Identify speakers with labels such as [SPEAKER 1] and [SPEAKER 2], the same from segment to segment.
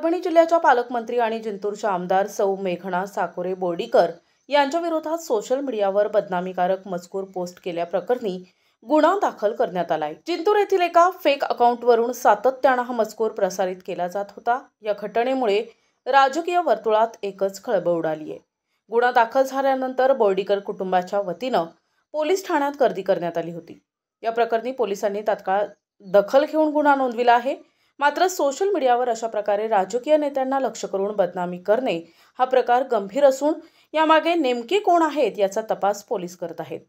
[SPEAKER 1] परभणी जिल्ह्याच्या पालकमंत्री आणि जिंतूरच्या आमदार सौ मेघना साकोरे बोर्डीकर यांच्या विरोधात सोशल मीडियावर बदनामीकारक मजकूर पोस्ट केल्याप्रकरणी गुन्हा दाखल करण्यात आलाय। जिंतूर येथील एका फेक अकाउंटवरून सातत्याने हा मजकूर प्रसारित केला जात होता। या घटनेमुळे राजकीय वर्तुळात एकच खळबळ उडाली आहे। गुन्हा दाखल झाल्यानंतर बोर्डीकर कुटुंबाच्या वतीने पोलीस ठाण्यात गर्दी करण्यात आली होती। या प्रकरणी पोलिसांनी तात्काळ दखल घेऊन गुन्हा नोंदविला आहे। मात्र सोशल मीडियावर अशा प्रकारे राजकीय नेत्यांना लक्ष्य करून बदनामी करणे हा प्रकार गंभीर असून यामागे नेमके कोण आहेत याचा तपास पोलीस करत आहेत।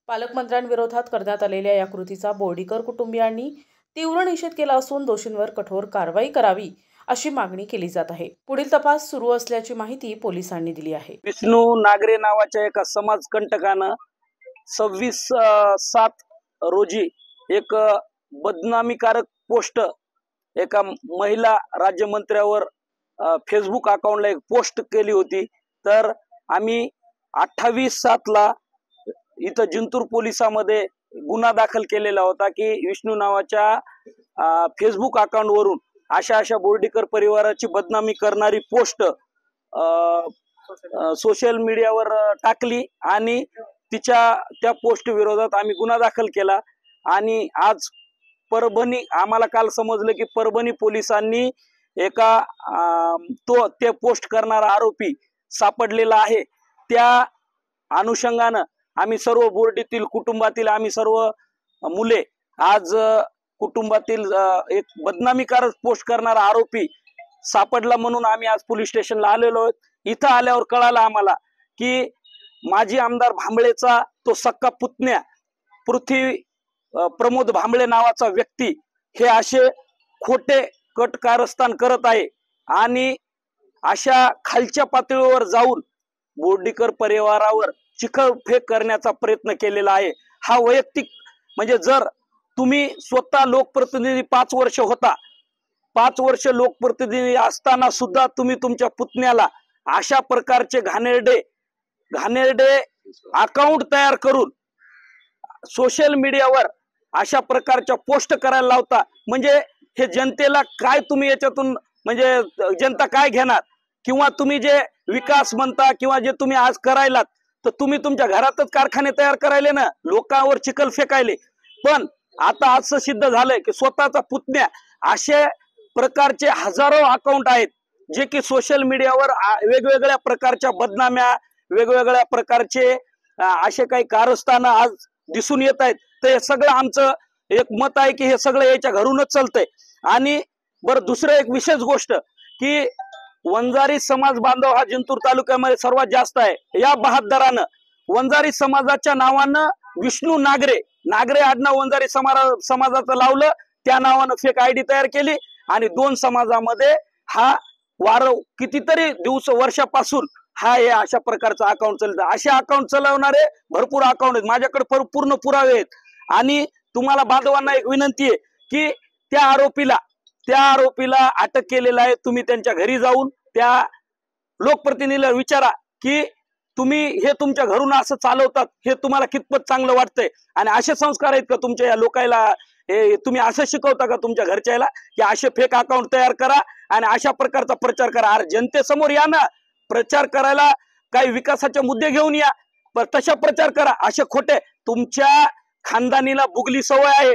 [SPEAKER 1] पालकमंत्र्यांविरोधात करण्यात आलेल्या या कृतीचा बोर्डीकर कुटुंबियांनी तीव्र निषेध केला असून दोषींवर कठोर कारवाई करावी अशी मागणी केली जात आहे। पुढील तपास सुरू असल्याची माहिती पोलिसांनी दिली आहे।
[SPEAKER 2] विष्णू नागरे नावाच्या एका समाजकंटकानं 26/7 रोजी एक बदनामीकारक पोस्ट एका महिला राज्यमंत्र्यावर फेसबुक अकाउंटला एक पोस्ट केली होती। तर आम्ही 28/7 ला इथं जिंतूर पोलिसांमध्ये गुन्हा दाखल केलेला होता की विष्णू नावाच्या फेसबुक अकाउंटवरून अशा बोर्डीकर परिवाराची बदनामी करणारी पोस्ट सोशल मीडियावर टाकली आणि त्या पोस्ट विरोधात आम्ही गुन्हा दाखल केला। आणि आज परभणी आम्हाला काल समजलं की परभणी पोलिसांनी ते पोस्ट करणारा आरोपी सापडलेला आहे। त्या अनुषंगानं आम्ही सर्व बोर्डीतील कुटुंबातील आम्ही सर्व मुले आज कुटुंबातील एक बदनामीकारक पोस्ट करणारा आरोपी सापडला म्हणून आम्ही आज पोलीस स्टेशनला आलेलो आहोत। इथं आल्यावर कळालं आम्हाला की माजी आमदार भांबळेचा तो सक्का पुतण्या पृथ्वी प्रमोद भांबळे नावाचा व्यक्ती हे असे खोटे कट कारस्थान करत आहे आणि अशा खालच्या पातळीवर जाऊन बोर्डीकर परिवारावर चिखलफेक करण्याचा प्रयत्न केलेला आहे। हा वैयक्तिक म्हणजे जर तुम्ही स्वतः लोकप्रतिनिधी 5 वर्ष होता, 5 वर्ष लोकप्रतिनिधी असताना सुद्धा तुम्ही तुमच्या पुतण्याला अशा प्रकारचे घाणेरडे अकाउंट तयार करून सोशल मीडियावर अशा प्रकारच्या पोस्ट करायला लावता, म्हणजे हे जनतेला काय तुम्ही याच्यातून म्हणजे जनता काय घेणार? किंवा तुम्ही जे विकास म्हणता किंवा जे तुम्ही आज करायलात तर तुम्ही तुमच्या घरातच कारखाने तयार करायले ना, लोकांवर चिखल फेकायले। पण आता असं सिद्ध झालंय की स्वतःचा पुतण्या अशा प्रकारचे हजारो अकाउंट आहेत जे की सोशल मीडियावर वेगवेगळ्या प्रकारच्या बदनाम्या वेगवेगळ्या प्रकारचे असे काही कारस्थान आज दिसून येत आहेत। तर हे सगळं आमचं एक मत आहे की हे सगळं याच्या घरूनच चालतंय। आणि बरं दुसरं एक विशेष गोष्ट की वंजारी समाज बांधव हा जिंतूर तालुक्यामध्ये सर्वात जास्त आहे। या बहादरानं वंजारी समाजाच्या नावानं विष्णू नागरे आडनाव वंजारी समाजाचं लावलं, त्या नावानं फेक आयडी तयार केली आणि 2 समाजामध्ये हा कितीतरी वर्षापासून हा हे अशा प्रकारचं अकाउंट चालतं। असे अकाउंट चालवणारे भरपूर अकाउंट आहेत, माझ्याकडे पूर्ण पुरावे आहेत। आणि तुम्हाला बांधवांना एक विनंती आहे की त्या आरोपीला अटक केलेला आहे। तुम्ही त्यांच्या घरी जाऊन त्या लोकप्रतिनिधीला विचारा की तुम्ही हे तुमच्या घरून असं चालवतात, हे तुम्हाला कितपत चांगलं वाटतंय आणि असे संस्कार आहेत का तुमच्या या लोकायला? हे तुम्ही असं शिकवता का तुमच्या घरच्याला की असे फेक अकाउंट तयार करा आणि अशा प्रकारचा प्रचार करा? अरे जनतेसमोर या ना, प्रचार करायला काही विकासाचे मुद्दे घेऊन या, पण तशा प्रचार करा। असे खोटे तुमच्या खानदानीला बुगली सवय आहे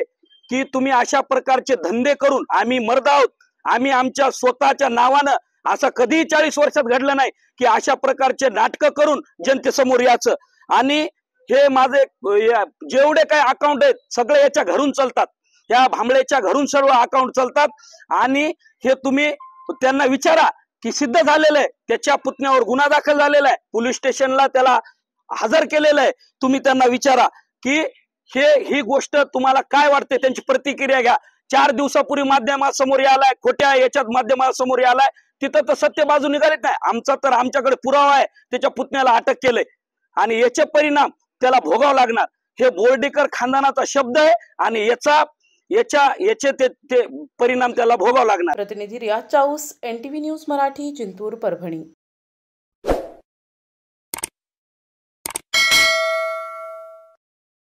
[SPEAKER 2] की तुम्ही अशा प्रकारचे धंदे करून आम्ही मर्द आहोत, आम्ही आमच्या स्वतःच्या नावानं असं कधीही 40 वर्षात घडलं नाही की अशा प्रकारचे नाटकं करून जनतेसमोर यायचं। आणि हे माझे जेवढे काही अकाउंट आहेत सगळे याच्या घरून चालतात, या भांबळेच्या घरून सर्व अकाउंट चालतात। आणि हे तुम्ही त्यांना विचारा की सिद्ध झालेलं आहे, त्याच्या पुतण्यावर गुन्हा दाखल झालेला आहे, पोलीस स्टेशनला त्याला हजर केलेलं आहे। तुम्ही त्यांना विचारा की ही गोष्ट तुम्हाला काय वाटते, त्यांची प्रतिक्रिया घ्या। 4 दिवसापूर्वी माध्यमासमोर आलाय, खोट्या याच्यात माध्यमासमोर आलाय, तिथं तर सत्य बाजू निघालीच नाही। आमच्याकडे पुरावा आहे, त्याच्या पुतण्याला अटक केलंय आणि याचे परिणाम त्याला भोगावं लागणार। हे बोर्डीकर खानदानाचा शब्द आहे आणि याचे ते परिणाम त्याला भोगावं लागणार।
[SPEAKER 1] प्रतिनिधी रियाज चाऊस, NTV न्यूज मराठी, जिंतूर, परभणी।